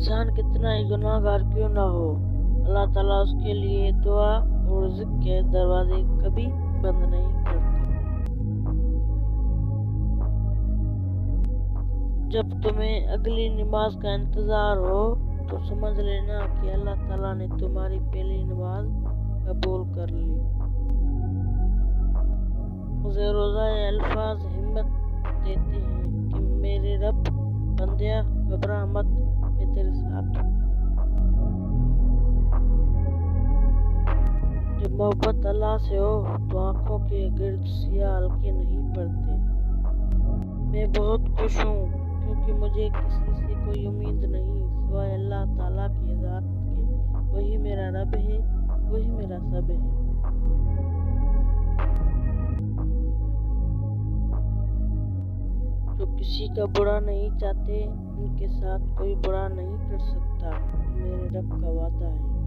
انسان کتنا ہی گناہ گار کیوں نہ ہو، اللہ تعالیٰ اس کے لیے دعا اور رزق کے دروازے کبھی بند نہیں کرتے۔ جب تمہیں اگلی نماز کا انتظار ہو تو سمجھ لینا کہ اللہ تعالیٰ نے تمہاری پہلی نماز قبول کر لی۔ مجھے روزہ یہ الفاظ ہمت دیتے ہیں کہ میرے رب، بندیا گھبرا مت، میں تیرے ساتھ ہوں۔ جب محبت اللہ سے ہو تو آنکھوں کے گرد سیاہ حلقے نہیں پڑتے۔ میں بہت خوش ہوں کیونکہ مجھے کسی سے کوئی امید نہیں سوائے اللہ تعالیٰ کی ذات کے۔ وہی میرا رب ہے، وہی میرا سب ہے۔ جو کسی کا برا نہیں چاہتے، ان کے ساتھ کوئی برا نہیں کر سکتا، یہ میرے رب کا وعدہ ہے۔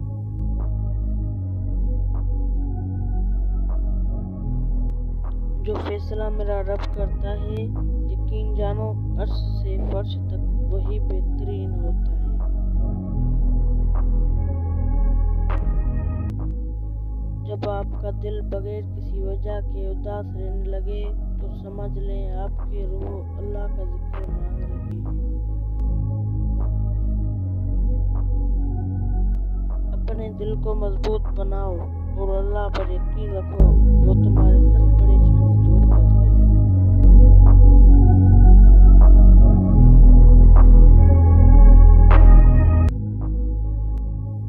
جو فیصلہ میرا رب کرتا ہے، یقین جانو عرش سے فرش تک وہی بہترین ہوتا ہے۔ جب آپ کا دل بغیر کسی وجہ کے اداس رہنے لگے تو سمجھ لیں آپ کی روح اللہ کا ذکر مانگ رہی ہے۔ اپنے دل کو مضبوط بناؤ اور اللہ پر یقین رکھو، وہ تمہارے ہر پریشانی دور کر دے گا۔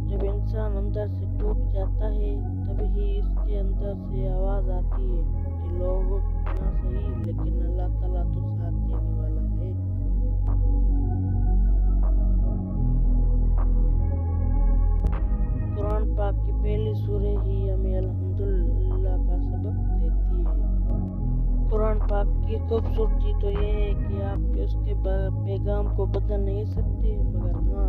جب انسان اندر سے ٹوٹ جاتا ہے تبھی اس کے اندر سے آواز آتی ہے کہ لوگ نہ صحیح لیکن اللہ تعالیٰ تو ساتھ دینے والا ہے۔ قرآن پاک کی پہلی سورہ ہی ہمیں الحمدللہ کا سبق دیتی ہے۔ قرآن پاک کی خوبصورتی تو یہ ہے کہ آپ اس کے پیغام کو بدل نہیں سکتے، مگر ہاں